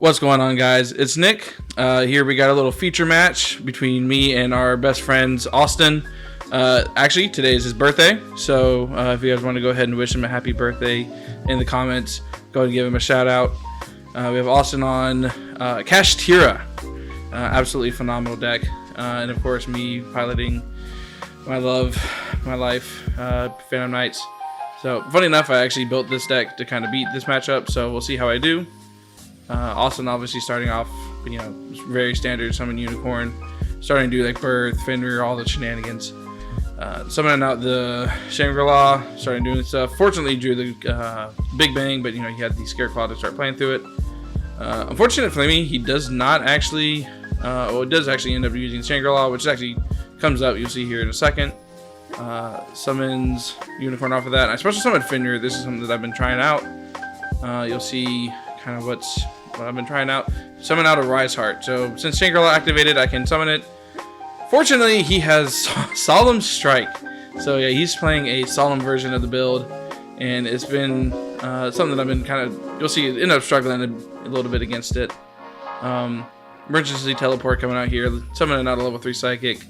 What's going on, guys? It's Nick. Here we got a little feature match between me and our best friends, Austin. Actually, today is his birthday, so if you guys want to go ahead and wish him a happy birthday in the comments, go ahead and give him a shout out. We have Austin on Kashtira. Absolutely phenomenal deck. And of course, me piloting my love, my life, Phantom Knights. So, funny enough, I actually built this deck to kind of beat this matchup, so we'll see how I do. Austin obviously starting off, very standard summon Unicorn, starting to do like Birth, Fenrir, all the shenanigans. Summoning out the Shangri-La, starting doing stuff. Fortunately, drew the Big Bang, but he had the Scareclaw to start playing through it. Unfortunate for me, he does not actually, it does actually end up using Shangri-La, which actually comes up, you'll see here in a second. Summons Unicorn off of that. I special summoned Fenrir. This is something that I've been trying out. You'll see kind of what I've been trying out. Summon out a Rise Heart. So since Shangri-La activated, I can summon it. Fortunately, he has Solemn Strike. So yeah, he's playing a solemn version of the build, and it's been something that I've been kind of, you'll see, end up struggling a little bit against it. Emergency Teleport coming out here, summoning out a level 3 Psychic.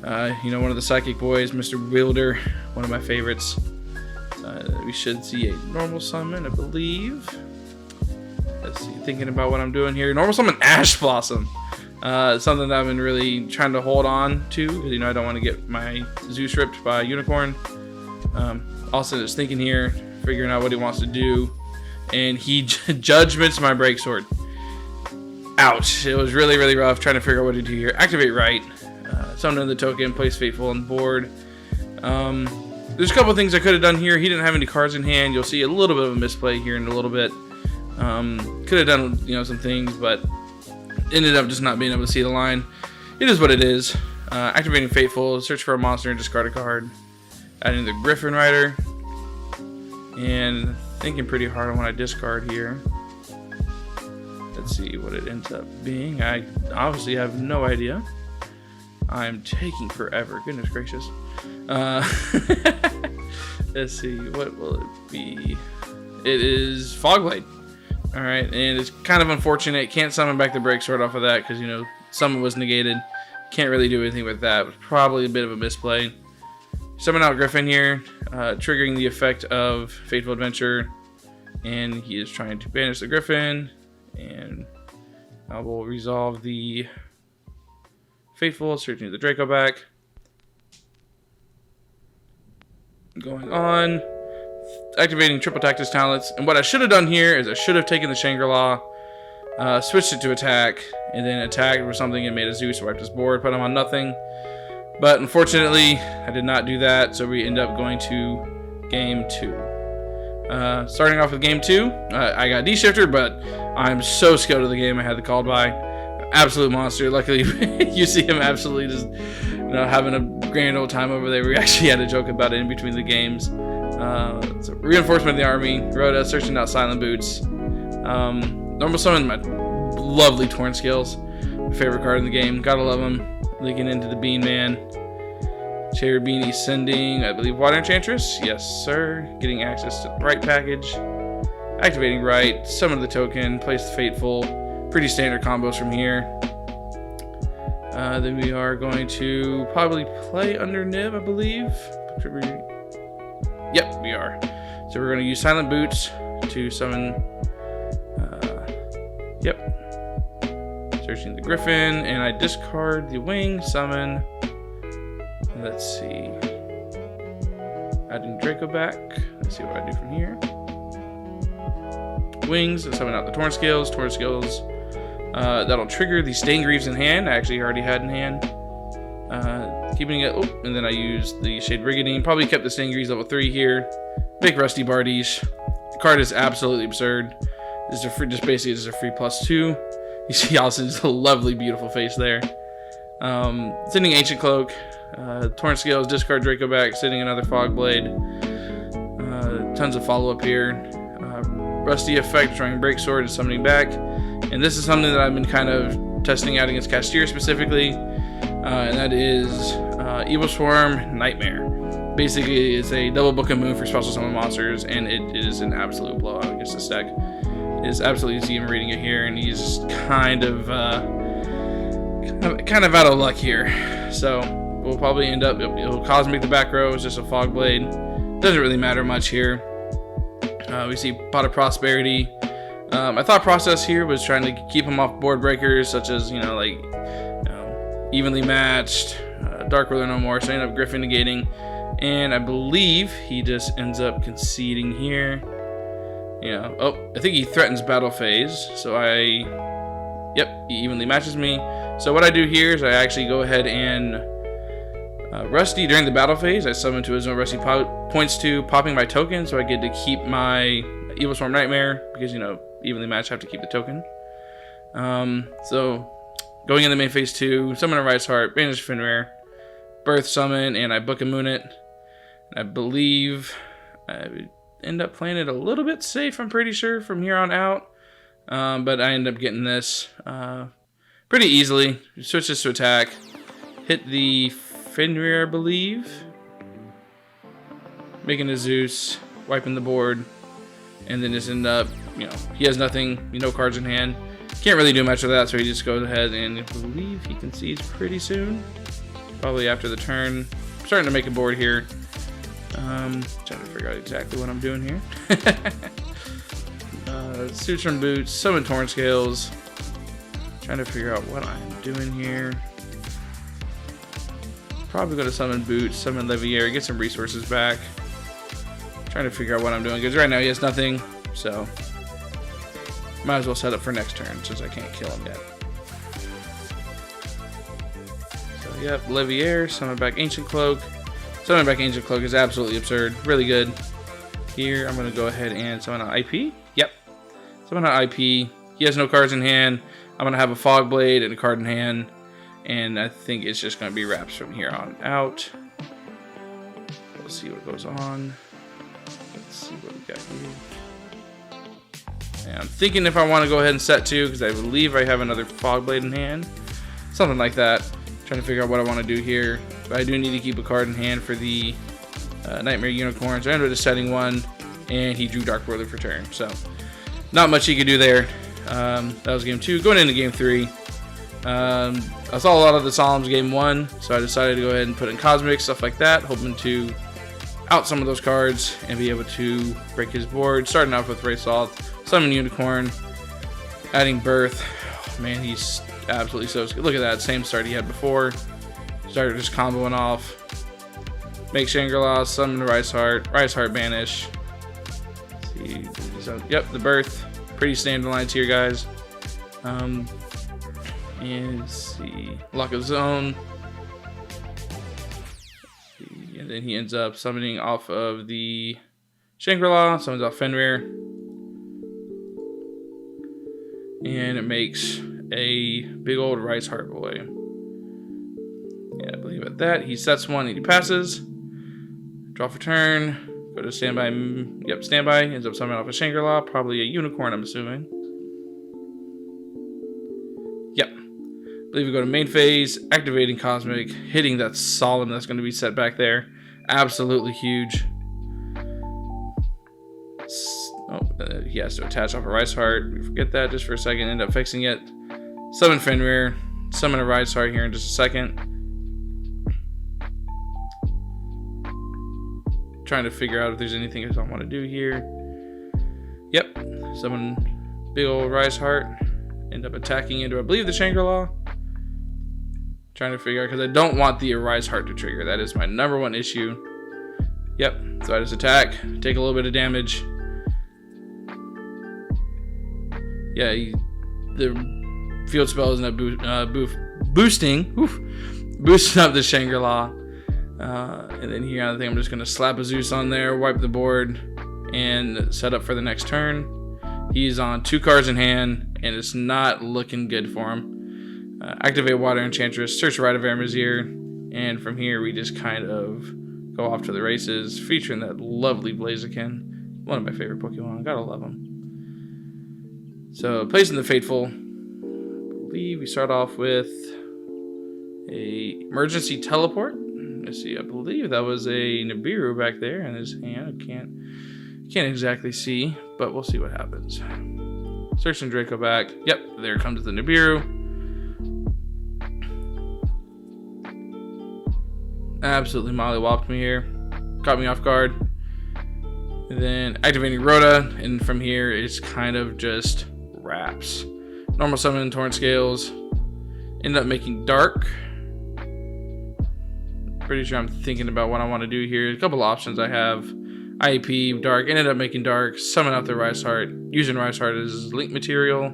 One of the Psychic boys, Mr. Wielder, one of my favorites. We should see a normal summon, I believe. Let's see, thinking about what I'm doing here. Normal summon Ash Blossom. Something that I've been really trying to hold on to, because I don't want to get my Zeus ripped by Unicorn. Also just thinking here, figuring out what he wants to do, and he judgments my Break Sword. Ouch, it was really, really rough trying to figure out what to do here. Activate Right, summon the token, place Fateful on the board. There's a couple things I could have done here. He didn't have any cards in hand. You'll see a little bit of a misplay here in a little bit. Could have done some things, but ended up just not being able to see the line. It is what it is. Activating Fateful, search for a monster and discard a card. Adding the Griffin Rider, and thinking pretty hard on what I discard here. Let's see what it ends up being. I obviously have no idea. I'm taking forever. Goodness gracious. Let's see, what will it be? It is Fogblade. Alright, and it's kind of unfortunate. Can't summon back the Break Sword off of that because, summon was negated. Can't really do anything with that. It was probably a bit of a misplay. Summon out Griffin here, triggering the effect of Fateful Adventure. And he is trying to banish the Griffin. And I will resolve the Fateful, searching the Draco back. Going on. Activating Triple Tactus talents, and what I should have done here is I should have taken the Shangri-La, switched it to attack, and then attacked with something and made a Zeus, wiped his board, put him on nothing. But unfortunately, I did not do that, so we end up going to game 2. Starting off with game 2, I got D-Shifter, but I'm so skilled at the game I had the called by. Absolute monster. Luckily, you see him absolutely just having a grand old time over there. We actually had a joke about it in between the games. So reinforcement of the army, Rhoda, searching out Silent Boots. Normal summon my lovely Torn Scales, my favorite card in the game. Gotta love him. Linking into the Bean Man. Cherubini sending, I believe, Water Enchantress. Yes, sir. Getting access to the Right package. Activating Right, summon the token, place the Fateful. Pretty standard combos from here. Then we are going to probably play under Nib, I believe. Yep, we are. So we're going to use Silent Boots to summon. Searching the Griffin, and I discard the Wing, summon. Let's see. Adding Draco back. Let's see what I do from here. Wings, and summon out the Torn Scales. Torn Scales. That'll trigger the Staingreaves in hand. I actually already had in hand. Keeping it, and then I used the Shade Brigandine. Probably kept the Staingreaves level 3 here. Big Rusty Bardiche. The card is absolutely absurd. This is just basically just a free +2. You see Austin's lovely, beautiful face there. Sending Ancient Cloak. Torn Scales, discard Draco back, sending another Fogblade. Tons of follow-up here. Rusty Effect, trying Break Sword, and summoning back. And this is something that I've been kind of testing out against Kashtira specifically. And that is Evil Swarm Nightmare. Basically, it's a double Book of Moon for special summon monsters, and it is an absolute blowout against this deck. is absolutely easy. I'm reading it here, and he's kind of out of luck here. So we'll probably end up, it'll Cosmic the back row. It's just a Fog Blade. Doesn't really matter much here. We see Pot of Prosperity. My thought process here was trying to keep him off board breakers, such as, Evenly Matched, Dark Ruler No More, so I end up Griffin negating. And I believe he just ends up conceding here. I think he threatens battle phase, so he evenly matches me. So what I do here is I actually go ahead and Rusty during the battle phase. I summon to his own Rusty points to popping my token, so I get to keep my Evil Swarm Nightmare, because evenly matched, have to keep the token. So going in the main phase 2, summon a Rice Heart, banish Fenrir, birth summon, and I book a Moon it. I believe I would end up playing it a little bit safe, I'm pretty sure, from here on out. But I end up getting this pretty easily. Switch this to attack. Hit the Fenrir, I believe. Making a Zeus. Wiping the board. And then just end up, he has nothing, no cards in hand. Can't really do much of that, so he just goes ahead and I believe he concedes pretty soon. Probably after the turn. I'm starting to make a board here. Trying to figure out exactly what I'm doing here. Suture and Boots, summon Torn Scales. Trying to figure out what I'm doing here. Probably going to summon Boots, summon Levier, get some resources back. Trying to figure out what I'm doing, because right now he has nothing, so might as well set up for next turn, since I can't kill him yet. So yep, Levier, summon back Ancient Cloak. Summoning back Ancient Cloak is absolutely absurd. Really good. Here, I'm going to go ahead and summon an IP. Yep. Summon an IP. He has no cards in hand. I'm going to have a Fog Blade and a card in hand. And I think it's just going to be wraps from here on out. Let's see what goes on. Let's see what we got here. And I'm thinking if I want to go ahead and set 2, because I believe I have another Fog Blade in hand. Something like that. Trying to figure out what I want to do here. But I do need to keep a card in hand for the Nightmare Unicorn. So I ended up just setting 1, and he drew Dark Ruler for turn. So not much he could do there. That was game 2. Going into game 3. I saw a lot of the Solemns game 1, so I decided to go ahead and put in Cosmic, stuff like that, hoping to out some of those cards and be able to break his board. Starting off with Ray Salt, Summon Unicorn, adding Birth. Oh, man, he's absolutely so good. Look at that, same start he had before. Started just comboing off. Make Shangri-La, summon Rice Heart banish. Let's see, so, yep, the Birth. Pretty standard lines here, guys. And let's see, lock a zone. And then he ends up summoning off of the Shangri-La, summons off Fenrir. And it makes a big old Rice Heart boy. Yeah, I believe at that. He sets 1 and he passes. Draw for turn. Go to standby. Yep, standby. Ends up summoning off a Shangri-La. Probably a Unicorn, I'm assuming. Yep. I believe we go to main phase. Activating Cosmic. Hitting that Solemn that's going to be set back there. Absolutely huge. He has to attach off a Rice Heart. We forget that just for a second. End up fixing it. Summon Fenrir. Summon a Rice Heart here in just a second. Trying to figure out if there's anything else I want to do here. Yep. Summon big old Rice Heart. End up attacking into, I believe, the Shangri-La. Trying to figure out, because I don't want the Rice Heart to trigger. That is my #1 issue. Yep. So I just attack. Take a little bit of damage. Yeah, the field spell isn't boosting up the Shangri-La. And then here, I think I'm just going to slap a Zeus on there, wipe the board, and set up for the next turn. He's on 2 cards in hand, and it's not looking good for him. Activate Water Enchantress, search Rite of Aramazir, and from here we just kind of go off to the races, featuring that lovely Blaziken. One of my favorite Pokemon. Gotta love him. So, placing the Fateful. I believe we start off with a emergency teleport. Let's see, I believe that was a Nibiru back there in his hand. I can't exactly see, but we'll see what happens. Searching Draco back. Yep, there comes the Nibiru. Absolutely mollywopped me here. Caught me off guard. And then activating Rhoda, and from here it's kind of just wraps. Normal summon Torrent Scales. End up making Dark. Pretty sure I'm thinking about what I want to do here. A couple options I have. IEP, Dark. Ended up making Dark. Summon out the Rice Heart. Using Rice Heart as link material.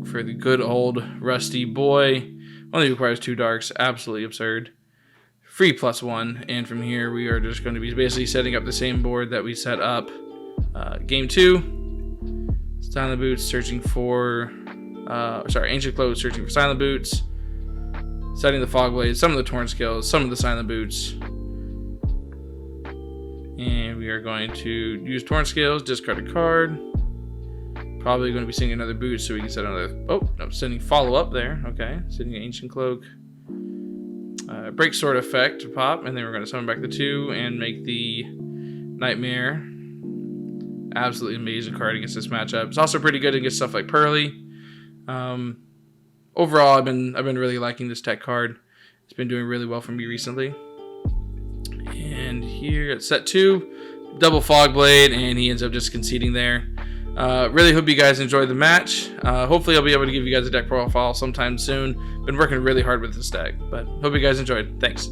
For the good old Rusty boy. Only requires 2 Darks. Absolutely absurd. Free +1. And from here we are just going to be basically setting up the same board that we set up game 2. Silent Boots searching for... Ancient Clothes searching for Silent Boots. Setting the Fog Blades, some of the Torrent Scales, some of the Silent Boots. And we are going to use Torrent Scales, discard a card. Probably going to be sending another boot so we can set another... Oh, no, sending follow-up there. Okay, sending an Ancient Cloak. Break Sword effect to pop, and then we're going to summon back the 2 and make the Nightmare. Absolutely amazing card against this matchup. It's also pretty good against stuff like Pearly. Overall, I've been really liking this tech card. It's been doing really well for me recently. And here at set 2, double Fog Blade, and he ends up just conceding there. Really hope you guys enjoyed the match. Hopefully I'll be able to give you guys a deck profile sometime soon. Been working really hard with this deck, but hope you guys enjoyed. Thanks.